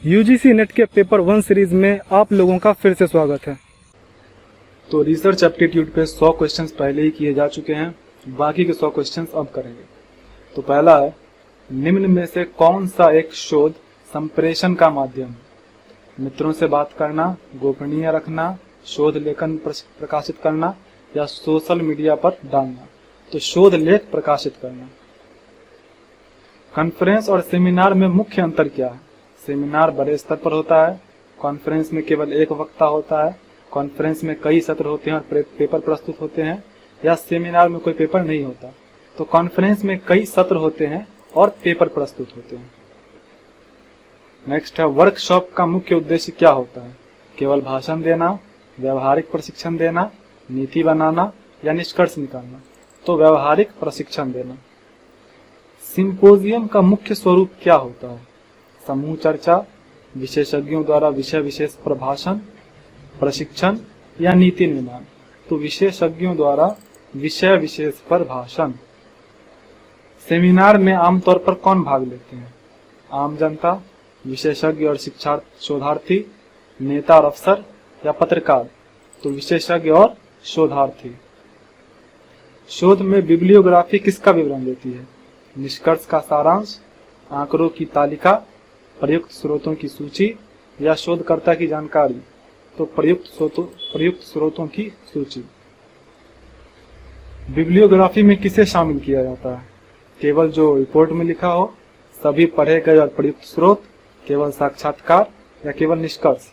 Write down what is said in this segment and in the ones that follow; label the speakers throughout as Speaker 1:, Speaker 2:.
Speaker 1: UGC net के paper 1 series में आप लोगों का फिर से स्वागत है।
Speaker 2: तो रिसर्च एप्टीट्यूड पे 100 क्वेश्चंस पहले ही किए जा चुके हैं, बाकी के 100 क्वेश्चंस अब करेंगे। तो पहला है, निम्न में से कौन सा एक शोध संप्रेषण का माध्यम है? मित्रों से बात करना, गोपनीय रखना, शोध लेखन प्रकाशित करना या सोशल मीडिया पर डालना। तो शोध लेख प्रकाशित करना। कॉन्फ्रेंस और सेमिनार में मुख्य अंतर क्या है? सेमिनार बड़े स्तर पर होता है, कॉन्फ्रेंस में केवल एक वक्ता होता है। कॉन्फ्रेंस में कई सत्र होते हैं और पेपर प्रस्तुत होते हैं, या सेमिनार में कोई पेपर नहीं होता। तो कॉन्फ्रेंस में कई सत्र होते हैं और पेपर प्रस्तुत होते हैं। नेक्स्ट है, वर्कशॉप का मुख्य उद्देश्य क्या होता है? केवल भाषण देना, व्यवहारिक प्रशिक्षण देना, नीति बनाना या निष्कर्ष निकालना। तो व्यवहारिक प्रशिक्षण देना। सिंपोजियम का मुख्य स्वरूप क्या होता है? समूह चर्चा, विशेषज्ञों द्वारा विषय विशेष पर भाषण, प्रशिक्षण या नीति निर्माण। तो विशेषज्ञों द्वारा विषय विशेष पर भाषण। सेमिनार में आमतौर पर कौन भाग लेते हैं? आम जनता, विशेषज्ञ और शिक्षा शोधार्थी, नेता और अफसर या पत्रकार। तो विशेषज्ञ और शोधार्थी। शोध में बिब्लियोग्राफी किसका विवरण देती है? निष्कर्ष का सारांश, आंकड़ों की तालिका, प्रयुक्त स्रोतों की सूची या शोधकर्ता की जानकारी। तो प्रयुक्त स्रोतों की सूची। बिब्लियोग्राफी में किसे शामिल किया जाता है? केवल जो रिपोर्ट में लिखा हो, सभी पढ़े गए और प्रयुक्त स्रोत, केवल साक्षात्कार या केवल निष्कर्ष।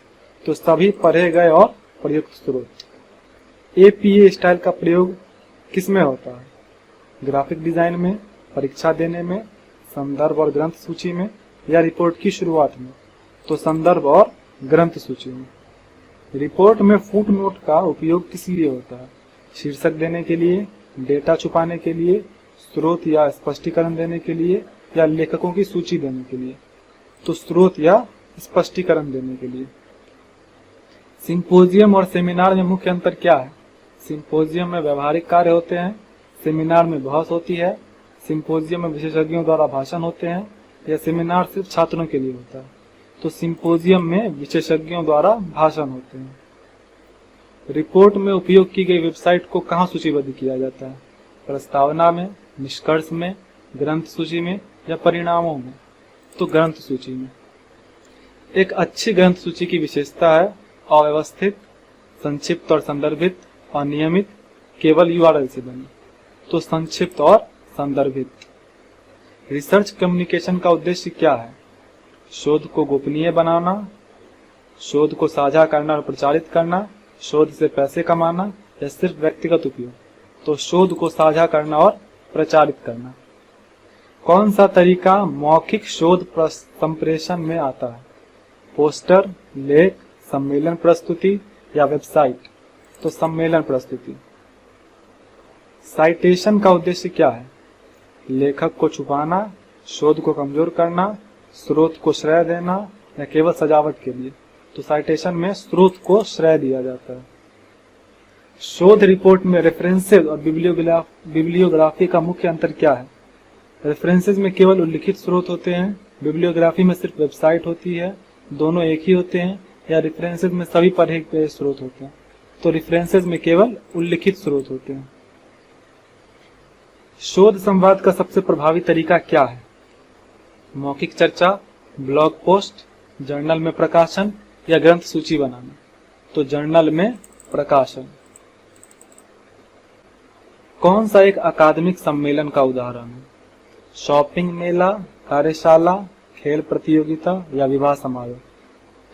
Speaker 2: तो सभी पढ़े गए और प्रयुक्त स्रोत। एपीए स्टाइल का प्रयोग किसमें होता है? ग्राफिक डिजाइन में, परीक्षा देने में, संदर्भ और ग्रंथ सूची में या रिपोर्ट की शुरुआत में। तो संदर्भ और ग्रंथ सूची में। रिपोर्ट में फुट नोट का उपयोग किस लिए होता है? शीर्षक देने के लिए, डेटा छुपाने के लिए, स्रोत या स्पष्टीकरण देने के लिए या लेखकों की सूची देने के लिए। तो स्रोत या स्पष्टीकरण देने के लिए। सिंपोजियम और सेमिनार में मुख्य अंतर क्या है? सिंपोजियम में व्यवहारिक कार्य होते हैं, सेमिनार में बहस होती है। सिंपोजियम में विशेषज्ञों द्वारा भाषण होते हैं, या सेमिनार सिर्फ छात्रों के लिए होता है। तो सिंपोजियम में विशेषज्ञों द्वारा भाषण होते हैं। रिपोर्ट में उपयोग की गई वेबसाइट को कहाँ सूचीबद्ध किया जाता है? प्रस्तावना में, निष्कर्ष में, ग्रंथ सूची में या परिणामों में। तो ग्रंथ सूची में। एक अच्छी ग्रंथ सूची की विशेषता है अव्यवस्थित, संक्षिप्त और संदर्भित, अनियमित, केवल यूआरएल से बनी। तो संक्षिप्त और संदर्भित। रिसर्च कम्युनिकेशन का उद्देश्य क्या है? शोध को गोपनीय बनाना, शोध को साझा करना और प्रचारित करना, शोध से पैसे कमाना या सिर्फ व्यक्तिगत उपयोग। तो शोध को साझा करना और प्रचारित करना। कौन सा तरीका मौखिक शोध संप्रेषण में आता है? पोस्टर, लेख, सम्मेलन प्रस्तुति या वेबसाइट। तो सम्मेलन प्रस्तुति। साइटेशन का उद्देश्य क्या है? लेखक को छुपाना, शोध को कमजोर करना, स्रोत को श्रेय देना या केवल सजावट के लिए। तो साइटेशन में स्रोत को श्रेय दिया जाता है। शोध रिपोर्ट में रेफरेंसेज और बिब्लियोग्राफी का मुख्य अंतर क्या है? रेफरेंसेज में केवल उल्लिखित स्रोत होते हैं, बिब्लियोग्राफी में सिर्फ वेबसाइट होती है। दोनों एक ही होते हैं, या रेफरेंसेज में सभी पढ़े गए स्रोत होते हैं। तो रेफरेंसेज में केवल उल्लिखित स्रोत होते हैं। शोध संवाद का सबसे प्रभावी तरीका क्या है? मौखिक चर्चा, ब्लॉग पोस्ट, जर्नल में प्रकाशन या ग्रंथ सूची बनाना। तो जर्नल में प्रकाशन। कौन सा एक अकादमिक सम्मेलन का उदाहरण है? शॉपिंग मेला, कार्यशाला, खेल प्रतियोगिता या विवाह समारोह।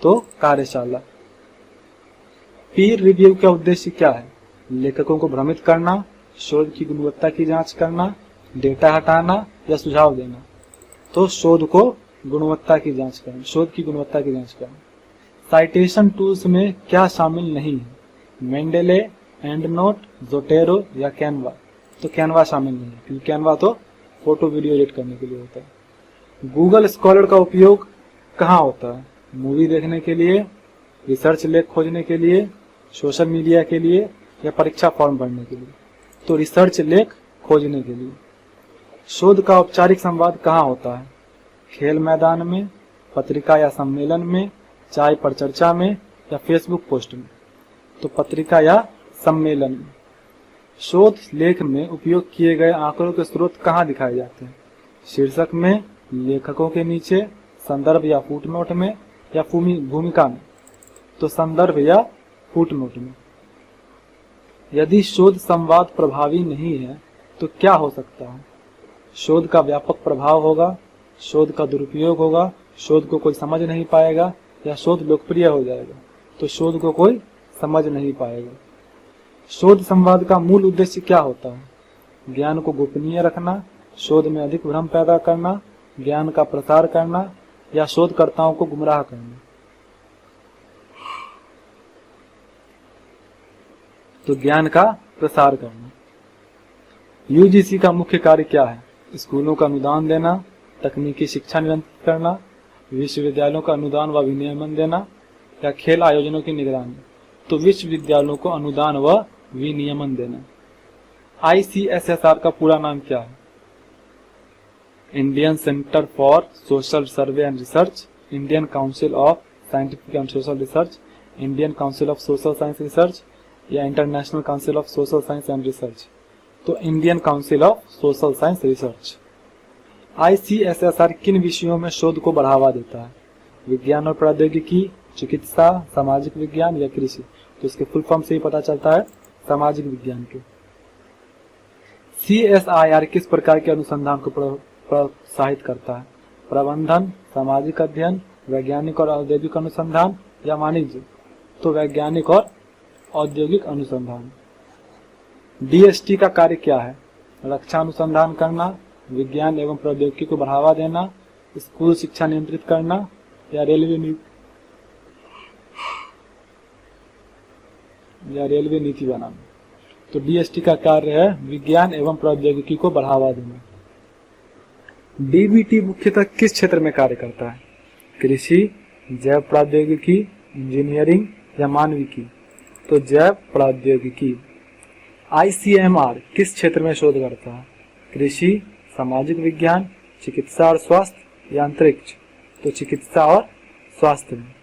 Speaker 2: तो कार्यशाला। पीर रिव्यू का उद्देश्य क्या है? लेखकों को भ्रमित करना, शोध की गुणवत्ता की जांच करना, डेटा हटाना या सुझाव देना। तो शोध की गुणवत्ता की जांच करना। साइटेशन टूल्स में क्या शामिल नहीं है? मेंडेले, एंडनोट, जोटेरो या कैनवा। तो कैनवा शामिल नहीं है, क्योंकि कैनवा तो फोटो वीडियो एडिट करने के लिए होता है। गूगल स्कॉलर का उपयोग कहाँ होता है? मूवी देखने के लिए, रिसर्च लेख खोजने के लिए, सोशल मीडिया के लिए या परीक्षा फॉर्म भरने के लिए। तो रिसर्च लेख खोजने के लिए। शोध का औपचारिक संवाद कहाँ होता है? खेल मैदान में, पत्रिका या सम्मेलन में, चाय पर चर्चा में या फेसबुक पोस्ट में। तो पत्रिका या सम्मेलन में। शोध लेख में उपयोग किए गए आंकड़ों के स्रोत कहाँ दिखाए जाते हैं? शीर्षक में, लेखकों के नीचे, संदर्भ या फुटनोट में या भूमिका में। तो संदर्भ या फुटनोट में। यदि शोध संवाद प्रभावी नहीं है तो क्या हो सकता है? शोध का व्यापक प्रभाव होगा, शोध का दुरुपयोग होगा, शोध को कोई समझ नहीं पाएगा, या शोध लोकप्रिय हो जाएगा तो शोध को कोई समझ नहीं पाएगा। शोध संवाद का मूल उद्देश्य क्या होता है? ज्ञान को गोपनीय रखना, शोध में अधिक भ्रम पैदा करना, ज्ञान का प्रसार करना या शोधकर्ताओं को गुमराह करना। तो ज्ञान का प्रसार करना। यूजीसी का मुख्य कार्य क्या है? स्कूलों का अनुदान देना, तकनीकी शिक्षा नियंत्रित करना, विश्वविद्यालयों का अनुदान व विनियमन देना या खेल आयोजनों की निगरानी। तो विश्वविद्यालयों को अनुदान व विनियमन देना। ICSSR का पूरा नाम क्या है? Indian centre for social survey and research, Indian council of scientific and social research, Indian council of social science research या international council of social science and research. तो Indian council of social science research. ICSSR किन विषयों में शोध को बढ़ावा देता है? विज्ञान और प्रौद्योगिकी, चिकित्सा, सामाजिक विज्ञान या कृषि। तो इसके फुल फॉर्म से ही पता चलता है सामाजिक विज्ञान के। CSIR किस प्रकार के अनुसंधान को प्रोत्साहित करता है? प्रबंधन, सामाजिक अध्ययन, वैज्ञानिक और औद्योगिक अनुसंधान या वाणिज्य। तो वैज्ञानिक और औद्योगिक अनुसंधान। DST का कार्य क्या है? रक्षा अनुसंधान करना, विज्ञान एवं प्रौद्योगिकी को बढ़ावा देना, स्कूल शिक्षा नियंत्रित करना या रेलवे नीति बनाना। तो DST का कार्य है विज्ञान एवं प्रौद्योगिकी को बढ़ावा देना। DBT मुख्यतः किस क्षेत्र में कार्य करता है? कृषि, जैव प्रौद्योगिकी, इंजीनियरिंग या मानविकी। तो जैव प्रौद्योगिकी। ICMR किस क्षेत्र में शोध करता है? कृषि, सामाजिक विज्ञान, चिकित्सा और स्वास्थ्य या अंतरिक्ष। तो चिकित्सा और स्वास्थ्य में।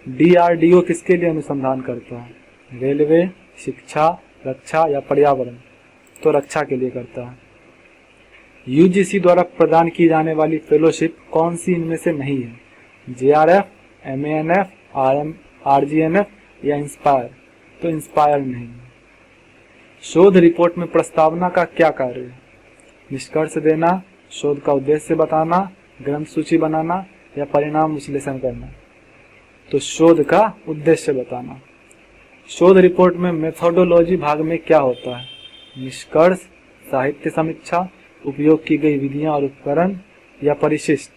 Speaker 2: DRDO किसके लिए अनुसंधान करता है? रेलवे, शिक्षा, रक्षा या पर्यावरण। तो रक्षा के लिए करता है। UGC द्वारा प्रदान की जाने वाली फेलोशिप कौन सी इनमें से नहीं है? JRF, MANF, RGNF या इंस्पायर। तो इंस्पायर नहीं है। शोध रिपोर्ट में प्रस्तावना का क्या कार्य है? निष्कर्ष देना, शोध का उद्देश्य बताना, ग्रंथ सूची बनाना या परिणाम विश्लेषण करना। तो शोध का उद्देश्य बताना। शोध रिपोर्ट में मेथोडोलॉजी भाग में क्या होता है? निष्कर्ष, साहित्य समीक्षा, उपयोग की गई विधियां और उपकरण या परिशिष्ट।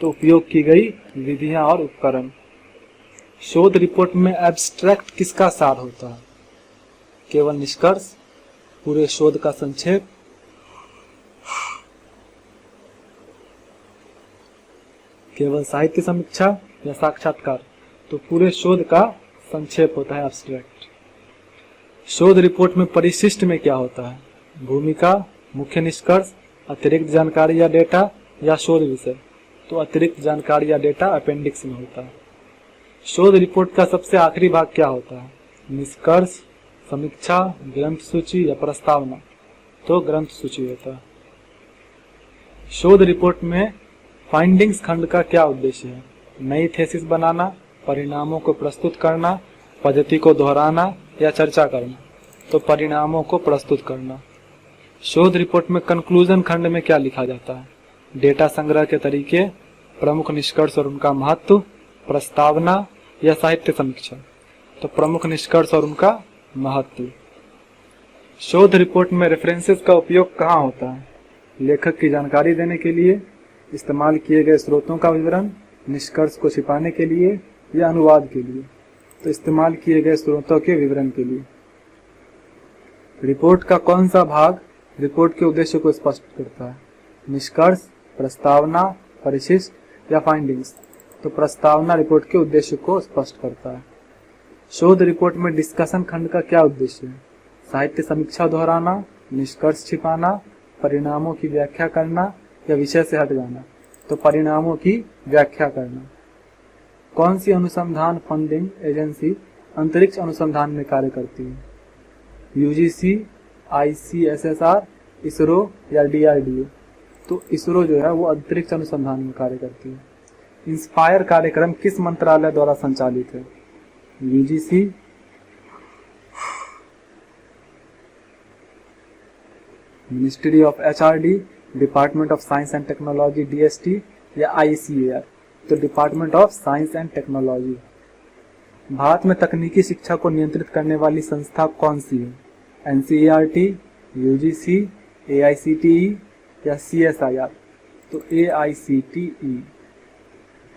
Speaker 2: तो उपयोग की गई विधियां और उपकरण। शोध रिपोर्ट में एब्स्ट्रैक्ट किसका सार होता है? केवल निष्कर्ष, पूरे शोध का संक्षेप, केवल साहित्य समीक्षा या साक्षात्कार। तो पूरे शोध का संक्षेप होता है एब्स्ट्रैक्ट। शोध रिपोर्ट में परिशिष्ट में क्या होता है? भूमिका, मुख्य निष्कर्ष, अतिरिक्त जानकारी या डेटा या शोध विषय। तो अतिरिक्त जानकारी या डेटा अपेंडिक्स में होता है। शोध रिपोर्ट का सबसे आखिरी भाग क्या होता है? निष्कर्ष, समीक्षा, ग्रंथ सूची या प्रस्तावना। तो ग्रंथ सूची होता है। शोध रिपोर्ट में फाइंडिंग्स खंड का क्या उद्देश्य है? नई थेसिस बनाना, परिणामों को प्रस्तुत करना, पद्धति को दोहराना या चर्चा करना। तो परिणामों को प्रस्तुत करना। शोध रिपोर्ट में कंक्लूजन खंड में क्या लिखा जाता है? डेटा संग्रह के तरीके, प्रमुख निष्कर्ष और उनका महत्व, प्रस्तावना या साहित्य समीक्षा। तो प्रमुख निष्कर्ष और उनका महत्व। शोध रिपोर्ट में रेफरेंसेस का उपयोग कहाँ होता है? लेखक की जानकारी देने के लिए, इस्तेमाल किए गए स्रोतों का विवरण, निष्कर्ष को छिपाने के लिए या अनुवाद के लिए। तो इस्तेमाल किए गए स्रोतों के विवरण के लिए। रिपोर्ट का कौन सा भाग रिपोर्ट के उद्देश्य को स्पष्ट करता है? निष्कर्ष, प्रस्तावना, परिशिष्ट या फाइंडिंग्स। तो प्रस्तावना रिपोर्ट के उद्देश्य को स्पष्ट करता है। शोध रिपोर्ट में डिस्कशन खंड का क्या उद्देश्य है? साहित्य समीक्षा दोहराना, निष्कर्ष छिपाना, परिणामों की व्याख्या करना या विषय से हट जाना। तो परिणामों की व्याख्या करना। कौन सी अनुसंधान फंडिंग एजेंसी अंतरिक्ष अनुसंधान में कार्य करती है? यूजीसी, आईसीएसएसआर, इसरो या डीआरडीओ? तो इसरो जो है वो अंतरिक्ष अनुसंधान में कार्य करती है। इंस्पायर कार्यक्रम किस मंत्रालय द्वारा संचालित है? UGC, ministry of HRD, department of science and technology DST या आईसीएआर? तो department of science and technology. Bharat में तकनीकी शिक्षा को नियंत्रित करने वाली संस्था कौन सी है? एनसीईआरटी, यूजीसी, एआईसीटीई या सीएसआईआर? तो एआईसीटीई।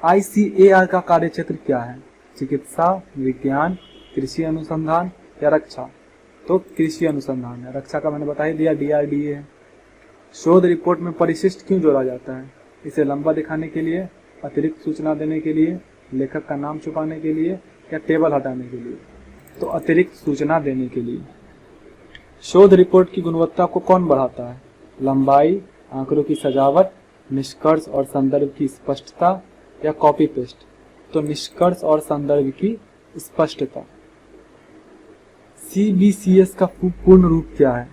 Speaker 2: आईसीएआर का कार्यक्षेत्र क्या है? चिकित्सा, विज्ञान, कृषि अनुसंधान या रक्षा? तो कृषि अनुसंधान है। रक्षा का मैंने बता ही दिया, डीआरडीए है। शोध रिपोर्ट में परिशिष्ट क्यों जोड़ा जाता है? इसे लंबा दिखाने के लिए, अतिरिक्त सूचना देने के लिए, लेखक का नाम छुपाने के लिए या टेबल हटाने के लिए? तो अतिरिक्त सूचना देने के लिए। शोध रिपोर्ट की गुणवत्ता को कौन बढ़ाता है? लंबाई, आंकड़ों की सजावट, निष्कर्ष और संदर्भ की स्पष्टता या कॉपी पेस्ट? तो निष्कर्ष और संदर्भ की स्पष्टता। सीबीसीएस का पूर्ण रूप क्या है?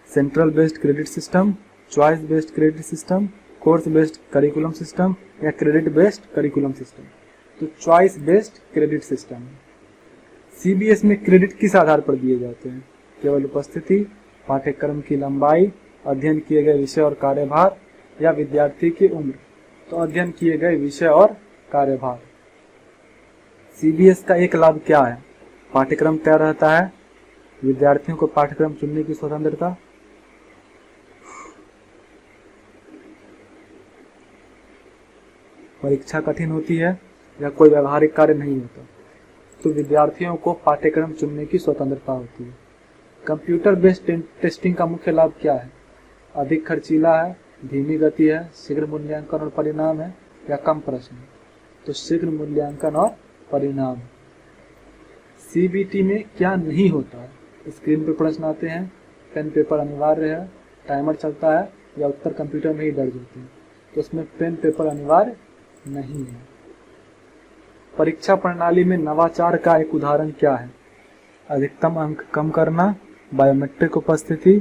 Speaker 2: Central based credit system, choice based credit system, course based curriculum system या क्रेडिट बेस्ड करिकुलम सिस्टम? तो choice based credit system. CBS में क्रेडिट किस आधार पर दिए जाते हैं? केवल उपस्थिति, पाठ्यक्रम की लंबाई, अध्ययन किए गए विषय और कार्यभार या विद्यार्थी की उम्र? तो अध्ययन किए गए विषय और कार्यभार। सीबीएस का एक लाभ क्या है? पाठ्यक्रम तय रहता है, विद्यार्थियों को पाठ्यक्रम चुनने की स्वतंत्रता, परीक्षा कठिन होती है या कोई व्यवहारिक कार्य नहीं होता? तो विद्यार्थियों को पाठ्यक्रम चुनने की स्वतंत्रता होती है। कंप्यूटर बेस्ड टेस्टिंग का मुख्य लाभ क्या है? अधिक खर्चीला है, धीमी गति है, शीघ्र मूल्यांकन और परिणाम है या कम प्रश्न? तो शीघ्र मूल्यांकन और परिणाम। सीबीटी में क्या नहीं होता है? स्क्रीन पर प्रश्न आते हैं, पेन पेपर अनिवार्य है, टाइमर चलता है या उत्तर कंप्यूटर में ही दर्ज होते हैं? तो इसमें पेन पेपर अनिवार्य नहीं है। परीक्षा प्रणाली में नवाचार का एक उदाहरण क्या है? अधिकतम अंक कम करना, बायोमेट्रिक उपस्थिति,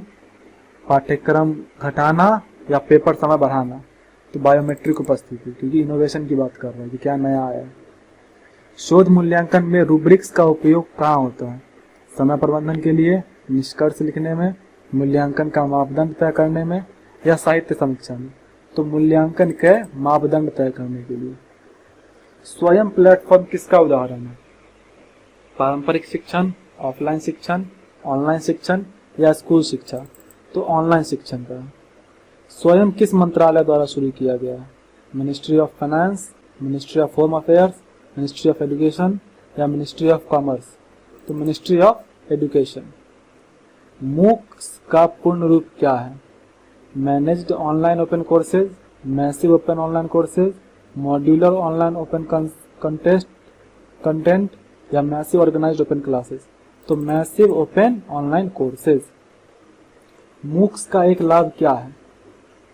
Speaker 2: पाठ्यक्रम घटाना या पेपर समय बढ़ाना? तो बायोमेट्रिक उपस्थिति, क्योंकि इनोवेशन की बात कर रहे हैं कि क्या नया आया है। शोध मूल्यांकन में रूब्रिक्स का उपयोग कहाँ होता है? समय प्रबंधन के लिए, निष्कर्ष लिखने में, मूल्यांकन का मापदंड तय करने में या साहित्य समीक्षा में? तो मूल्यांकन के मापदंड तय करने के लिए। स्वयं प्लेटफॉर्म किसका उदाहरण है? पारंपरिक शिक्षण, ऑफलाइन शिक्षण, ऑनलाइन शिक्षण या स्कूल शिक्षा? तो ऑनलाइन शिक्षण का। स्वयं किस मंत्रालय द्वारा शुरू किया गया है? Ministry of finance, ministry of home affairs, ministry of education या मिनिस्ट्री ऑफ कॉमर्स? तो मिनिस्ट्री ऑफ एजुकेशन। मूक्स का पूर्ण रूप क्या है? Managed online open courses, massive open online courses, modular online open content या मैसिव ऑर्गेनाइज्ड ओपन क्लासेस? तो massive open online courses. MOOCs का एक लाभ क्या है?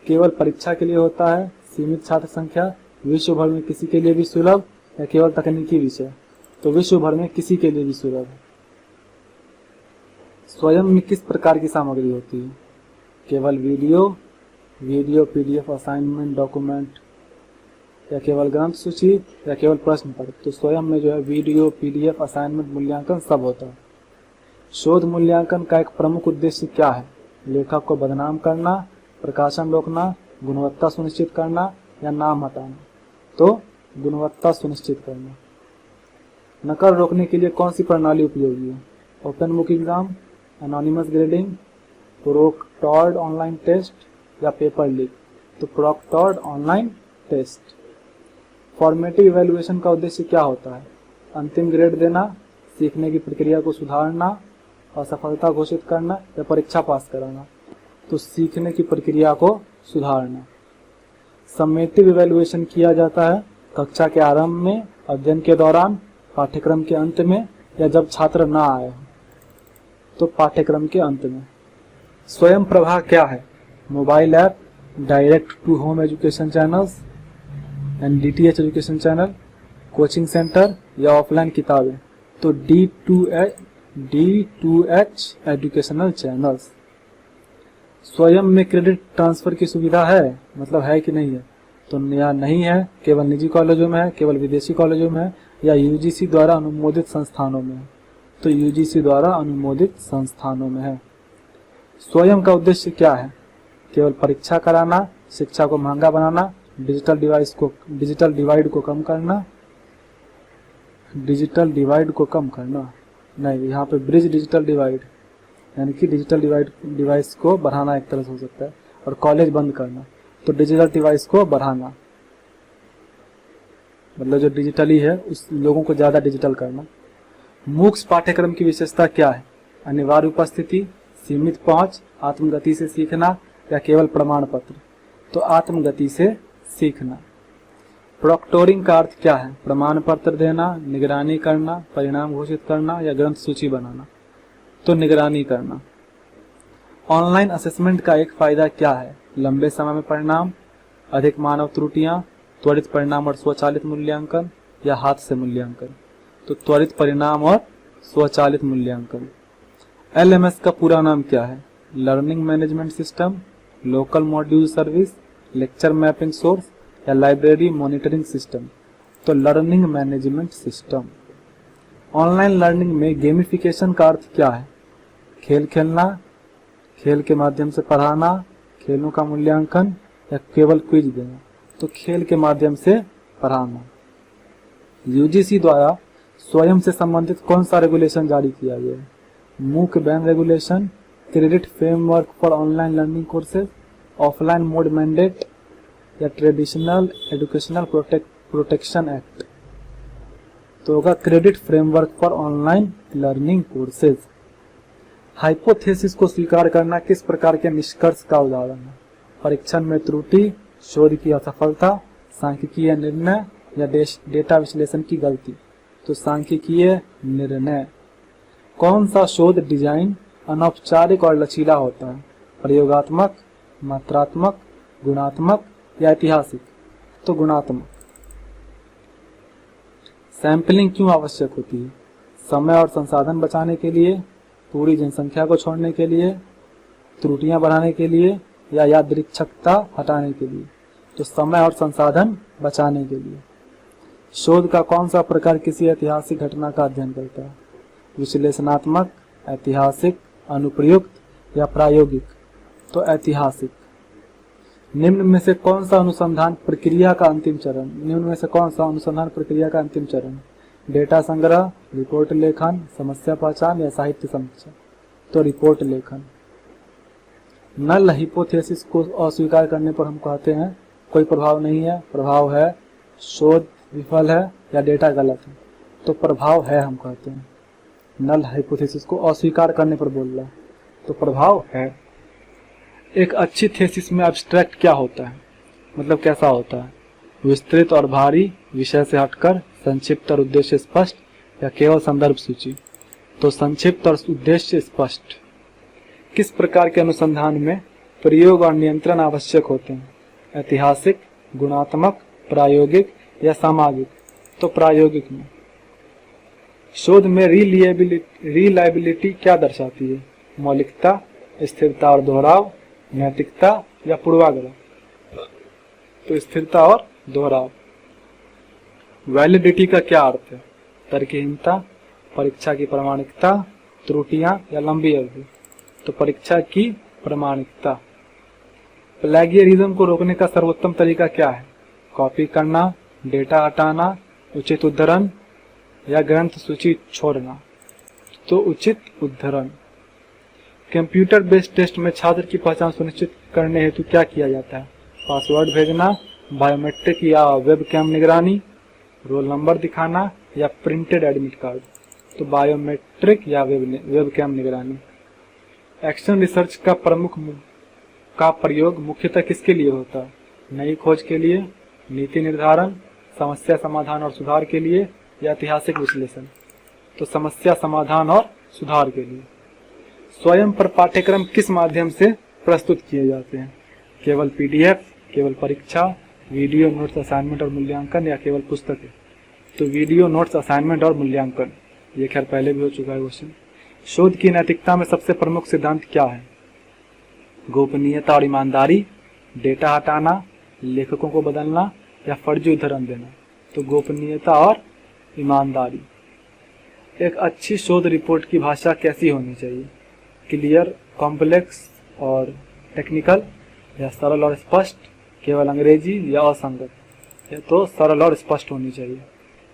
Speaker 2: केवल परीक्षा के लिए होता है, सीमित छात्र संख्या, विश्व भर में किसी के लिए भी सुलभ या केवल तकनीकी विषय? तो विश्व भर में किसी के लिए भी सुलभ है। स्वयं में किस प्रकार की सामग्री होती है? केवल वीडियो, पीडीएफ, असाइनमेंट, डॉक्यूमेंट या केवल ग्रंथ सूची या केवल प्रश्न पत्र? तो स्वयं में जो है वीडियो, पीडीएफ, असाइनमेंट, मूल्यांकन सब होता है। शोध मूल्यांकन का एक प्रमुख उद्देश्य क्या है? लेखक को बदनाम करना, प्रकाशन रोकना, गुणवत्ता सुनिश्चित करना या नाम हटाना? तो गुणवत्ता सुनिश्चित करना। नकल रोकने के लिए कौन सी प्रणाली उपयोगी है? Open book exam, anonymous grading, proctored online test या पेपर लीक? तो proctored online test. Formative evaluation का उद्देश्य क्या होता है? अंतिम ग्रेड देना, सीखने की प्रक्रिया को सुधारना, असफलता घोषित करना या परीक्षा पास कराना? तो सीखने की प्रक्रिया को सुधारना। समेटिव इवैल्यूएशन किया जाता है कक्षा के आरंभ में, अध्ययन के दौरान, पाठ्यक्रम के अंत में या जब छात्र ना आए? तो पाठ्यक्रम के अंत में। स्वयं प्रभा क्या है? Mobile app, direct to home education channels, यानी DTH education channel, coaching centre या ऑफलाइन किताबें, तो D2H एजुकेशनल चैनल्स। स्वयं में क्रेडिट ट्रांसफर की सुविधा है, मतलब है कि नहीं है, तो यहाँ नहीं है, केवल निजी कॉलेजों में है, केवल विदेशी कॉलेजों में है, या UGC द्वारा अनुमोदित संस्थानों में है, तो UGC द्वारा अनुमोदित संस्थानों में है। स्वयं का उद्देश्य क्या है? केवल परीक्षा कराना, शिक्षा को महंगा बनाना, डिजिटल डिवाइड को कम करना, नहीं, यहाँ पे ब्रिज डिजिटल डिवाइड, यानी कि डिजिटल डिवाइस को बढ़ाना एक तरह से हो सकता है, और कॉलेज बंद करना, तो डिजिटल डिवाइस को बढ़ाना, मतलब जो डिजिटली है उस लोगों को ज्यादा डिजिटल करना। मूक्स पाठ्यक्रम की विशेषता क्या है? अनिवार्य उपस्थिति, सीमित पहुंच, आत्मगति से सीखना या केवल प्रमाण पत्र, तो आत्मगति से सीखना। प्रोक्टोरिंग का अर्थ क्या है? प्रमाण पत्र देना, निगरानी करना, परिणाम घोषित करना या ग्रंथ सूची बनाना, तो निगरानी करना। ऑनलाइन असेसमेंट का एक फायदा क्या है? लंबे समय में परिणाम, अधिक मानव त्रुटियां, त्वरित परिणाम और स्वचालित मूल्यांकन या हाथ से मूल्यांकन, तो त्वरित परिणाम और स्वचालित मूल्यांकन। LMS का पूरा नाम क्या है? Learning management system, local module service, lecture mapping source या लाइब्रेरी मॉनिटरिंग सिस्टम, तो learning management system. Online learning में गेमिफिकेशन का अर्थ क्या है? खेल खेलना, खेल के माध्यम से पढ़ाना, खेलों का मूल्यांकन या केवल क्विज देना, तो खेल के माध्यम से पढ़ाना। UGC द्वारा स्वयं से संबंधित कौन सा रेगुलेशन जारी किया गया है? मूक ban regulation, credit framework for online learning courses, offline mode mandate या ट्रेडिशनल एजुकेशनल प्रोटेक्शन एक्ट, तो होगा credit framework for online learning courses. Hypothesis को स्वीकार करना किस प्रकार के निष्कर्ष का उदाहरण है? परीक्षण में त्रुटि, शोध की असफलता, सांख्यिकीय निर्णय या डेटा विश्लेषण की गलती, तो सांख्यिकीय निर्णय। कौन सा शोध डिजाइन अनौपचारिक और लचीला होता है? प्रयोगात्मक, मात्रात्मक, गुणात्मक या ऐतिहासिक, तो गुणात्मक। सैंपलिंग क्यों आवश्यक होती है? समय और संसाधन बचाने के लिए, पूरी जनसंख्या को छोड़ने के लिए, त्रुटियां बढ़ाने के लिए या यादृच्छिकता हटाने के लिए, तो समय और संसाधन बचाने के लिए। शोध का कौन सा प्रकार किसी ऐतिहासिक घटना का अध्ययन करता है? विश्लेषणात्मक, ऐतिहासिक, अनुप्रयुक्त या प्रायोगिक, तो ऐतिहासिक। निम्न में से कौन सा अनुसंधान प्रक्रिया का अंतिम चरण? निम्न में से कौन सा अनुसंधान प्रक्रिया का अंतिम चरण? डेटा संग्रह, रिपोर्ट लेखन, समस्या पहचान या साहित्य समीक्षा, तो रिपोर्ट लेखन। नल हाइपोथेसिस को अस्वीकार करने पर हम कहते हैं कोई प्रभाव नहीं है, प्रभाव है, शोध विफल है या डेटा गलत है, तो प्रभाव है हम कहते हैं। नल हाइपोथेसिस को अस्वीकार करने पर बोल रहा है, तो प्रभाव है। एक अच्छी थेसिस में एब्स्ट्रैक्ट क्या होता है, मतलब कैसा होता है? विस्तृत और भारी, विषय से हटकर, संक्षिप्त और उद्देश्य स्पष्ट या केवल संदर्भ सूची, तो संक्षिप्त और उद्देश्य स्पष्ट। किस प्रकार के अनुसंधान में प्रयोग और नियंत्रण आवश्यक होते हैं? ऐतिहासिक, गुणात्मक, प्रायोगिक या सामाजिक, तो प्रायोगिक में। शोध में रिलायबिलिटी क्या दर्शाती है? मौलिकता, स्थिरता और दोहराव, नैतिकता या पूर्वाग्रह, तो स्थिरता और दोहराव। वैलिडिटी का क्या अर्थ है? तर्कहीनता, परीक्षा की प्रामाणिकता, त्रुटियां या लंबी अवधि, तो परीक्षा की प्रामाणिकता। प्लेगियरिज्म को रोकने का सर्वोत्तम तरीका क्या है? कॉपी करना, डेटा हटाना, उचित उद्धरण या ग्रंथ सूची छोड़ना, तो उचित उद्धरण। कंप्यूटर बेस्ड टेस्ट में छात्र की पहचान सुनिश्चित करने हेतु क्या किया जाता है? पासवर्ड भेजना, बायोमेट्रिक या वेबकैम निगरानी, रोल नंबर दिखाना या प्रिंटेड एडमिट कार्ड, तो बायोमेट्रिक या वेबकैम निगरानी। एक्शन रिसर्च का प्रयोग मुख्यतः किसके लिए होता है? नई खोज के लिए, नीति निर्धारण, समस्या समाधान और सुधार के लिए या ऐतिहासिक विश्लेषण, तो समस्या समाधान और सुधार के लिए। स्वयं पर पाठ्यक्रम किस माध्यम से प्रस्तुत किए जाते हैं? केवल PDF, केवल परीक्षा वीडियो नोट्स, असाइनमेंट और मूल्यांकन या केवल पुस्तकें? तो वीडियो नोट्स, असाइनमेंट और मूल्यांकन। ये खैर पहले भी हो चुका है क्वेश्चन। शोध की नैतिकता में सबसे प्रमुख सिद्धांत क्या है? गोपनीयता और ईमानदारी, डेटा हटाना, लेखकों को बदलना या फर्जी उदाहरण देना? तो गोपनीयता और ईमानदारी। एक अच्छी शोध रिपोर्ट की भाषा कैसी होनी चाहिए? क्लियर, कॉम्प्लेक्स और टेक्निकल, या सरल और स्पष्ट, केवल अंग्रेजी या असंगत? या तो सरल और स्पष्ट होनी चाहिए।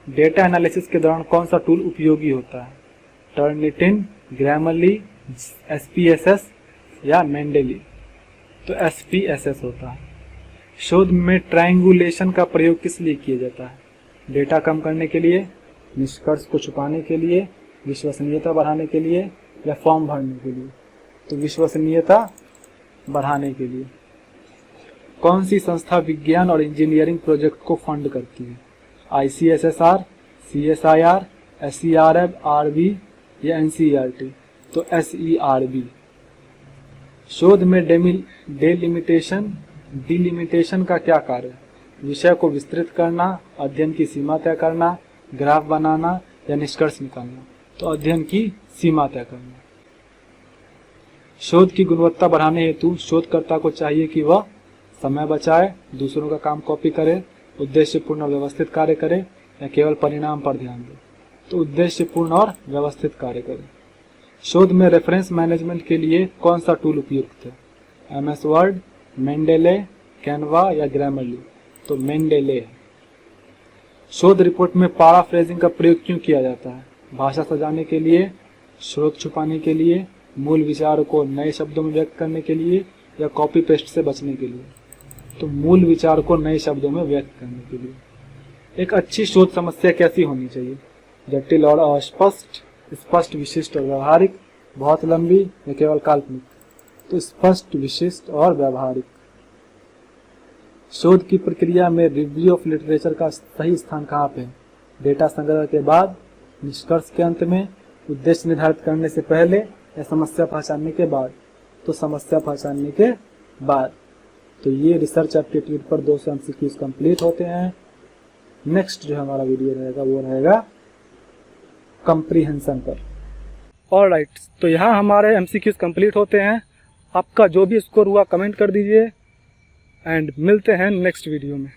Speaker 2: डेटा एनालिसिस के दौरान कौन सा टूल उपयोगी होता है? टर्निटिन, ग्रामरली, SPSS या मेंडेली? तो SPSS होता है। शोध में ट्रायंगुलेशन का प्रयोग किस लिए किया जाता है? डेटा कम करने के लिए, निष्कर्ष को छुपाने के लिए, विश्वसनीयता बढ़ाने के लिए या फॉर्म भरने के लिए? तो विश्वसनीयता बढ़ाने के लिए। कौन सी संस्था विज्ञान और इंजीनियरिंग प्रोजेक्ट को फंड करती है? ICSSR, CSIR, SERB, RB या NCERT? तो SERB। शोध में डिलिमिटेशन का क्या कार्य है? विषय को विस्तृत करना, अध्ययन की सीमा तय करना, ग्राफ बनाना या निष्कर्ष निकालना? तो अध्ययन की सीमा तय करना। शोध की गुणवत्ता बढ़ाने हेतु शोधकर्ता को चाहिए कि वह समय बचाए, दूसरों का काम कॉपी करे, उद्देश्यपूर्ण और व्यवस्थित कार्य करे या केवल परिणाम पर ध्यान दे? तो उद्देश्यपूर्ण और व्यवस्थित कार्य करे। शोध में रेफरेंस मैनेजमेंट के लिए कौन सा टूल उपयुक्त है? MS वर्ड, मेंडेले, कैनवा या ग्रामरली? तो मेंडेले है। शोध रिपोर्ट में पैराफ्रेजिंग का प्रयोग क्यों किया जाता है? भाषा सजाने के लिए, स्रोत छुपाने के लिए, मूल विचार को नए शब्दों में व्यक्त करने के लिए या कॉपी पेस्ट से बचने के लिए? तो मूल विचार को नए शब्दों में व्यक्त करने के लिए। एक अच्छी शोध समस्या कैसी होनी चाहिए? जटिल और अस्पष्ट, स्पष्ट, विशिष्ट और व्यावहारिक, बहुत लंबी या केवल काल्पनिक? तो स्पष्ट, विशिष्ट और व्यावहारिक। शोध की प्रक्रिया में रिव्यू ऑफ लिटरेचर का सही स्थान कहाँ पे है? डेटा संग्रह के बाद, निष्कर्ष के अंत में, उद्देश्य निर्धारित करने से पहले या समस्या पहचानने के बाद? तो समस्या पहचानने के बाद। तो ये रिसर्च एप्टीट्यूड पर 200 MCQs कंप्लीट होते हैं। नेक्स्ट जो हमारा वीडियो रहेगा वो रहेगा कंप्रीहेंशन पर।
Speaker 1: ऑलराइट, तो यहाँ हमारे MCQs कंप्लीट होते हैं। आपका जो भी स्कोर हुआ कमेंट कर दीजिए एंड मिलते हैं नेक्स्ट वीडियो में।